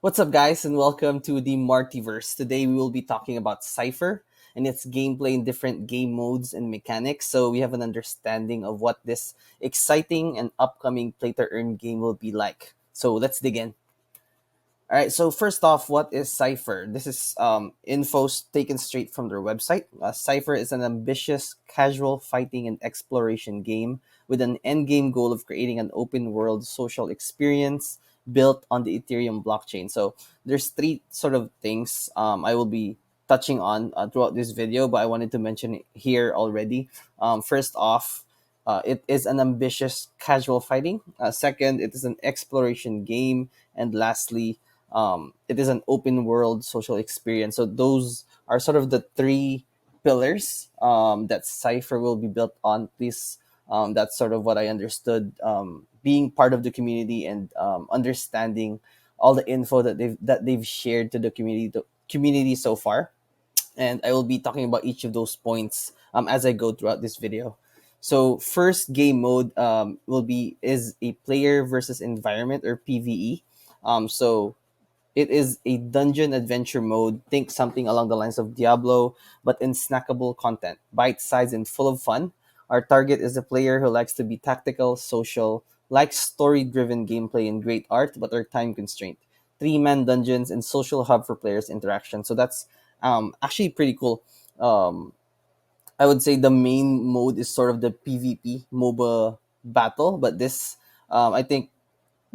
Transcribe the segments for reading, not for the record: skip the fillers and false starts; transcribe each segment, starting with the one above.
What's up, guys, and welcome to the Martyverse. Today, we will be talking about Sipher and its gameplay in different game modes and mechanics, so we have an understanding of what this exciting and upcoming play to earn game will be like. So let's dig in. All right. So first off, what is Cipher? This is info taken straight from their website. Cipher is an ambitious, casual fighting and exploration game with an end game goal of creating an open world social experience built on the Ethereum blockchain. So there's three sort of things I will be touching on throughout this video, but I wanted to mention it here already. First off, it is an ambitious casual fighting. Second, it is an exploration game, and lastly, it is an open world social experience. So those are sort of the three pillars that Cipher will be built on. Please, that's sort of what I understood. Being part of the community and understanding all the info that they've shared to the community so far, and I will be talking about each of those points as I go throughout this video. So first game mode will be is a player versus environment, or PVE. So it is a dungeon adventure mode. Think something along the lines of Diablo, but in snackable content, bite sized and full of fun. Our target is a player who likes to be tactical, social, likes story driven gameplay and great art, but are time constrained. Three-man dungeons and social hub for players' interaction. So that's actually pretty cool. Um, I would say the main mode is sort of the PvP MOBA battle, but this I think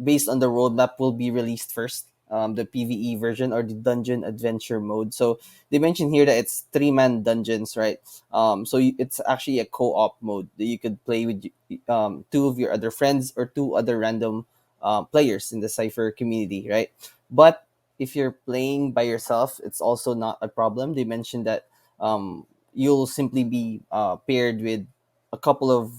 based on the roadmap will be released first, the PvE version or the dungeon adventure mode. So they mentioned here that it's three-man dungeons, right? It's actually a co-op mode that you could play with two of your other friends or two other random players in the Cypher community, right? But if you're playing by yourself, it's also not a problem. They mentioned that you'll simply be paired with a couple of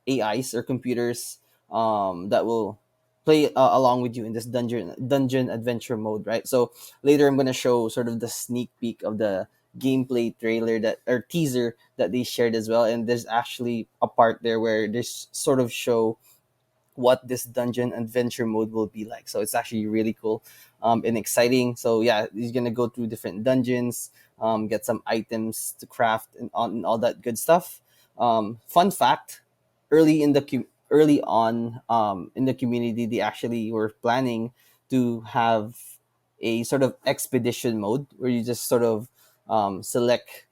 AIs or computers that will play along with you in this dungeon adventure mode, right? So later I'm gonna show sort of the sneak peek of the gameplay trailer that or teaser that they shared as well, and there's actually a part there where they sort of show what this dungeon adventure mode will be like. So it's actually really cool and exciting. So yeah, you're gonna go through different dungeons, get some items to craft and all that good stuff. Fun fact: early on in the community, they actually were planning to have a sort of expedition mode where you just sort of select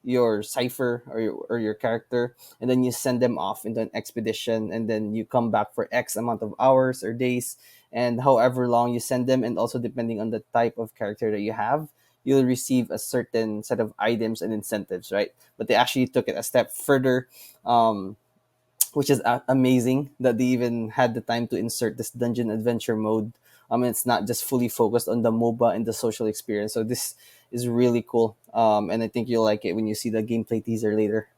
your cipher or your character, and then you send them off into an expedition, and then you come back for X amount of hours or days, and however long you send them, and also depending on the type of character that you have, you'll receive a certain set of items and incentives, right? But they actually took it a step further, um, which is amazing that they even had the time to insert this dungeon adventure mode. It's not just fully focused on the MOBA and the social experience. So this is really cool, and I think you'll like it when you see the gameplay teaser later.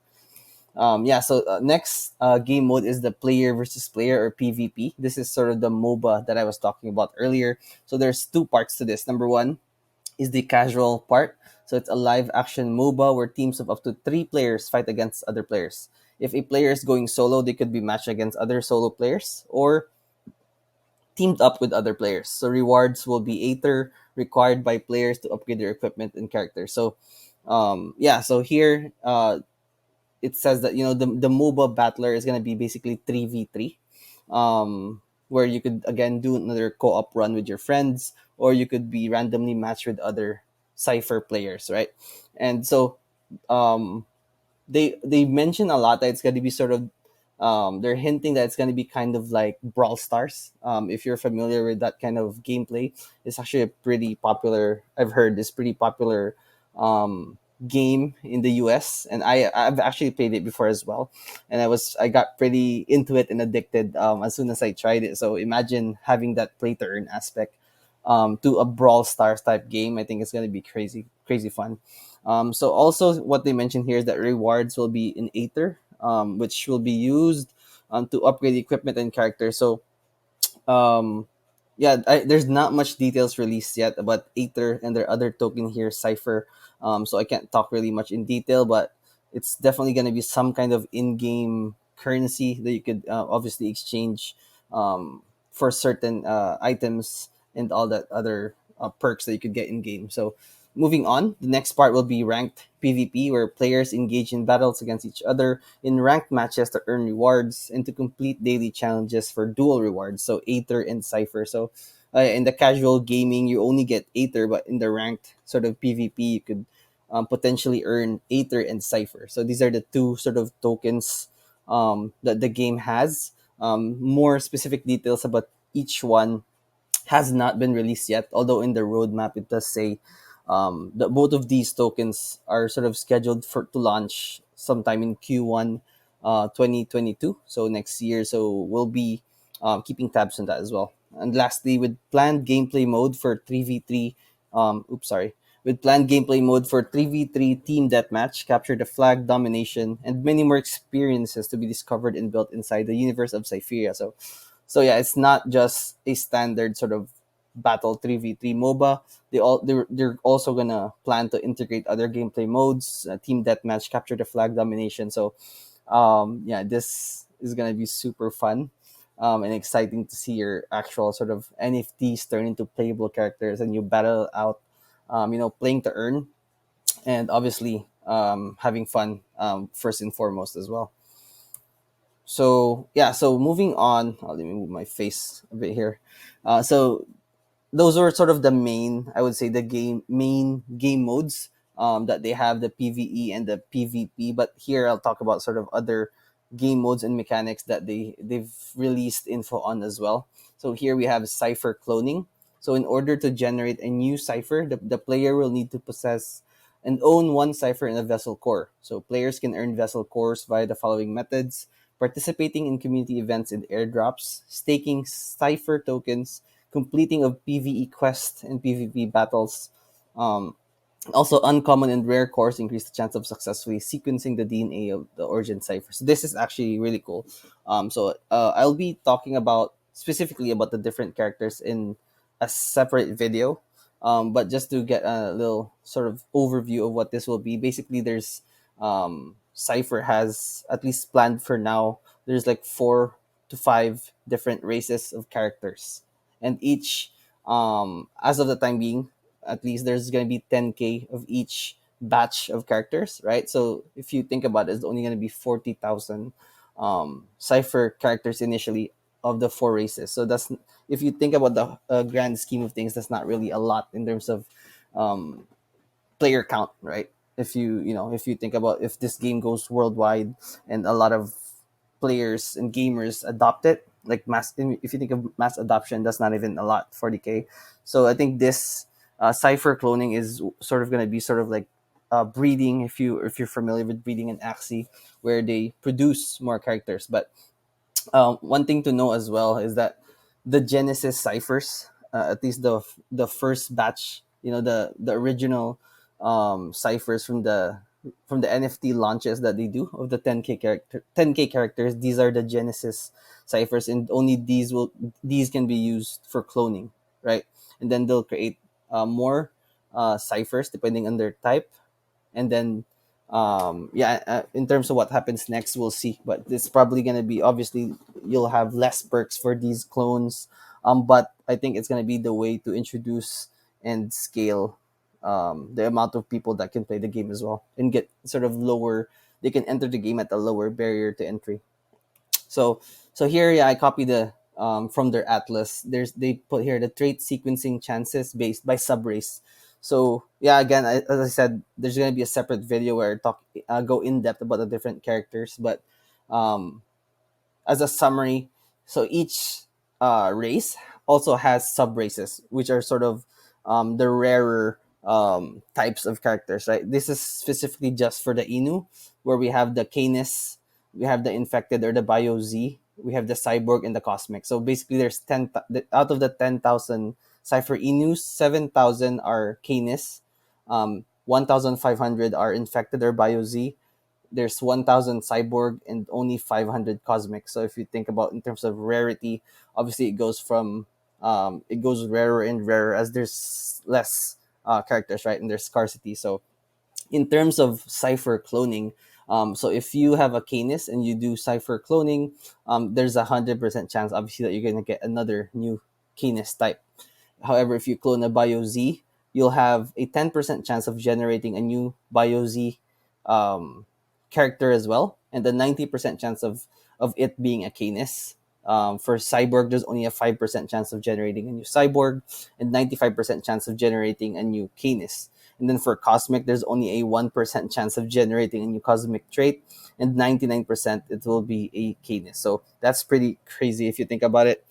Yeah, so next game mode is the player versus player, or PvP. This is sort of the MOBA that I was talking about earlier. So there's two parts to this. Number one is the casual part. So it's a live action MOBA where teams of up to three players fight against other players. If a player is going solo, they could be matched against other solo players or teamed up with other players. So rewards will be Aether required by players to upgrade their equipment and characters. So yeah, so here it says that the MOBA battler is gonna be basically 3v3, where you could again do another co-op run with your friends, or you could be randomly matched with other Cipher players, right? And so um, they mention a lot that it's gonna be sort of they're hinting that it's gonna be kind of like Brawl Stars. If you're familiar with that kind of gameplay, it's actually a pretty popular. I've heard this pretty popular um, game in the US, and I've actually played it before as well, and I got pretty into it and addicted as soon as I tried it. So imagine having that play to earn aspect to a Brawl Stars type game. I think it's gonna be crazy fun. So also what they mentioned here is that rewards will be in Aether, which will be used to upgrade equipment and character. So um, yeah, there's not much details released yet about Aether and their other token here, Cipher. So I can't talk really much in detail, but it's definitely going to be some kind of in-game currency that you could obviously exchange for certain items and all that other perks that you could get in game. So moving on, the next part will be ranked PvP, where players engage in battles against each other in ranked matches to earn rewards and to complete daily challenges for dual rewards. So Aether and Sipher. So in the casual gaming, you only get Aether, but in the ranked sort of PvP, you could potentially earn Aether and Sipher. So these are the two sort of tokens that the game has. More specific details about each one has not been released yet, although in the roadmap it does say that both of these tokens are sort of scheduled for to launch sometime in Q1 2022, so next year. So we'll be keeping tabs on that as well. And lastly, with planned gameplay mode for 3v3, oops, sorry, with planned gameplay mode for 3v3 team deathmatch, capture the flag, domination, and many more experiences to be discovered and built inside the universe of Cypheria. So yeah, it's not just a standard sort of battle 3v3 MOBA. They're also gonna plan to integrate other gameplay modes, team deathmatch, capture the flag, domination. So yeah, this is gonna be super fun. And exciting to see your actual sort of NFTs turn into playable characters and you battle out, playing to earn, and obviously having fun first and foremost as well. So yeah, so moving on, let me move my face a bit here. So those are sort of the main, I would say, the main game modes that they have, the PVE and the PvP. But here I'll talk about sort of other game modes and mechanics that they've released info on as well. So here we have Cipher cloning. So in order to generate a new Cipher, the player will need to possess and own one Cipher in a vessel core. So players can earn vessel cores via the following methods: participating in community events and airdrops, staking Cipher tokens, completing of PvE quests and PvP battles. Um, Also, uncommon and rare cores increase the chance of successfully sequencing the DNA of the origin cipher. So this is actually really cool. I'll be talking about specifically about the different characters in a separate video. But just to get a little sort of overview of what this will be, basically there's Cipher has, at least planned for now, there's like 4 to 5 different races of characters, and each as of the time being, at least there's going to be 10k of each batch of characters, right? So if you think about it, it's only going to be 40,000 Cipher characters initially of the 4 races. So that's, if you think about the grand scheme of things, that's not really a lot in terms of um, player count, right? If you think about, if this game goes worldwide and a lot of players and gamers adopt it, like mass, if you think of mass adoption, that's not even a lot, 40k. So I think this Cipher cloning is sort of going to be sort of like breeding, if you're familiar with breeding and Axie, where they produce more characters. But one thing to know as well is that the Genesis ciphers, at least the first batch, the original ciphers from the NFT launches that they do of the 10k characters, these are the Genesis ciphers, and only these can be used for cloning, right? And then they'll create more ciphers depending on their type, and then in terms of what happens next, we'll see. But it's probably going to be, obviously you'll have less perks for these clones, but I think it's going to be the way to introduce and scale the amount of people that can play the game as well, and get sort of lower, they can enter the game at a lower barrier to entry. So here, yeah, I copy the from their atlas. They put here the trait sequencing chances based by subrace. So yeah, again, as I said, there's gonna be a separate video where I go in depth about the different characters. But um, as a summary, so each race also has sub races, which are sort of the rarer types of characters, right? This is specifically just for the Inu, where we have the Canis, we have the Infected or the Bio Z, we have the Cyborg and the Cosmic. So basically, there's out of the 10,000 Cypher Inus, 7,000 are Canis, 1,500 are Infected or Bio Z, there's 1,000 cyborg, and only 500 cosmic. So if you think about in terms of rarity, obviously it goes rarer and rarer as there's less characters, right? And there's scarcity. So in terms of Cipher cloning, so if you have a Canis and you do Cipher cloning, there's 100% chance, obviously, that you're gonna get another new Canis type. However, if you clone a BioZ, you'll have a 10% chance of generating a new BioZ um, character as well, and the 90% chance of it being a Canis. For Cyborg, there's only a 5% chance of generating a new Cyborg, and 95% chance of generating a new Canis. And then for Cosmic, there's only a 1% chance of generating a new Cosmic trait, and 99% it will be a Canis. So that's pretty crazy if you think about it.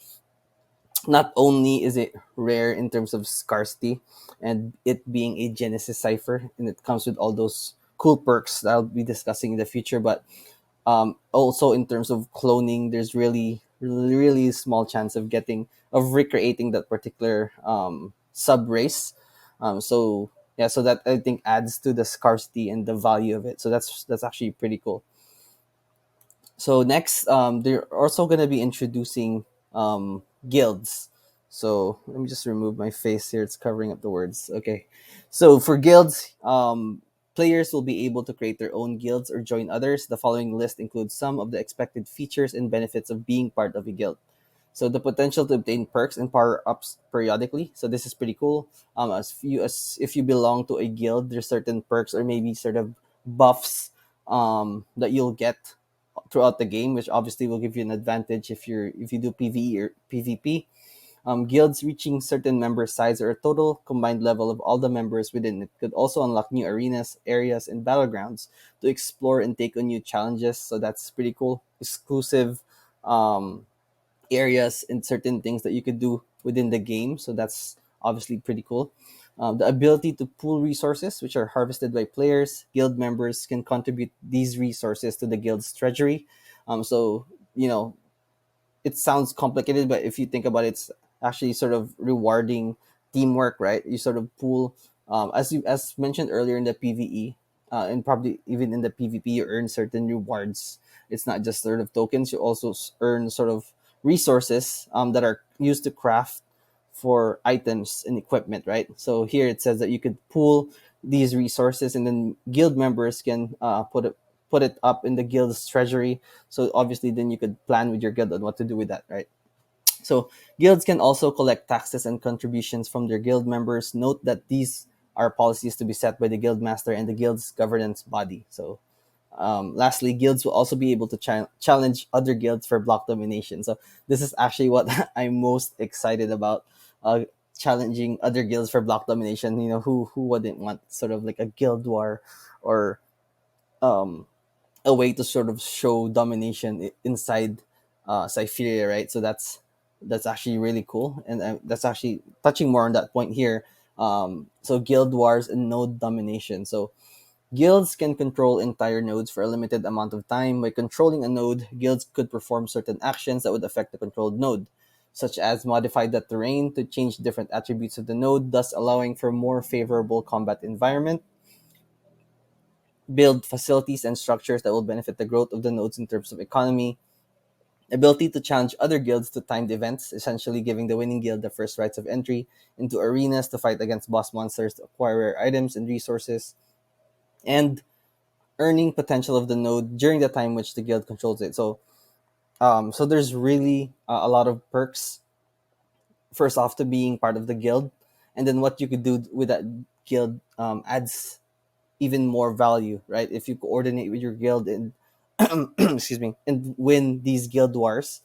Not only is it rare in terms of scarcity and it being a Genesis cipher, and it comes with all those cool perks that I'll be discussing in the future, but also in terms of cloning, there's really small chance of recreating that particular sub race. So yeah, so that I think adds to the scarcity and the value of it. So that's actually pretty cool. So next, they're also going to be introducing guilds. So let me just remove my face here; it's covering up the words. Okay, so for guilds, players will be able to create their own guilds or join others. The following list includes some of the expected features and benefits of being part of a guild. So the potential to obtain perks and power ups periodically. So this is pretty cool. As if you belong to a guild, there's certain perks or maybe sort of buffs that you'll get throughout the game, which obviously will give you an advantage if you do PvE or PvP. Guilds reaching certain member size or a total combined level of all the members within it could also unlock new arenas, areas, and battlegrounds to explore and take on new challenges. So that's pretty cool. Exclusive um, areas and certain things that you could do within the game. So that's obviously pretty cool. The ability to pool resources, which are harvested by players, guild members can contribute these resources to the guild's treasury. So, you know, it sounds complicated, but if you think about it, it's actually sort of rewarding teamwork, right? You sort of pool, as mentioned earlier in the PVE, and probably even in the PvP, you earn certain rewards. It's not just sort of tokens; you also earn sort of resources that are used to craft for items and equipment, right? So here it says that you could pool these resources, and then guild members can put it up in the guild's treasury. So obviously, then you could plan with your guild on what to do with that, right? So guilds can also collect taxes and contributions from their guild members. Note that these are policies to be set by the guild master and the guild's governance body. So lastly, guilds will also be able to challenge other guilds for block domination. So this is actually what I'm most excited about. Challenging other guilds for block domination. You know, who wouldn't want sort of like a guild war or um, a way to sort of show domination inside Cypheria, right? So that's actually really cool, and that's actually touching more on that point here. So guild wars and node domination. So guilds can control entire nodes for a limited amount of time. By controlling a node, guilds could perform certain actions that would affect the controlled node, such as modify the terrain to change different attributes of the node, thus allowing for more favorable combat environment, build facilities and structures that will benefit the growth of the nodes in terms of economy, ability to challenge other guilds to timed events, essentially giving the winning guild the first rights of entry into arenas to fight against boss monsters to acquire rare items and resources, and earning potential of the node during the time which the guild controls it. So there's really a lot of perks. First off, to being part of the guild, and then what you could do with that guild adds even more value, right? If you coordinate with your guild and excuse me, and win these guild wars,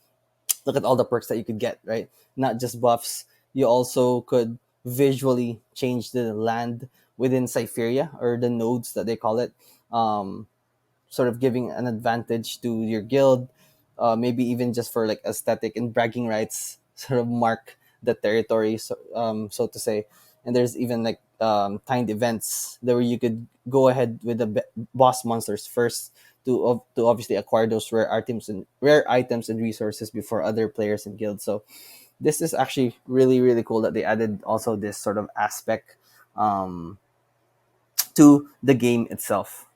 look at all the perks that you could get, right? Not just buffs. You also could visually change the land within Cypheria, or the nodes that they call it, sort of giving an advantage to your guild, maybe even just for like aesthetic and bragging rights, sort of mark the territory, so to say. And there's even like timed events there where you could go ahead with the boss monsters first to obviously acquire those rare items and resources before other players and guilds. So this is actually really cool that they added also this sort of aspect um, to the game itself.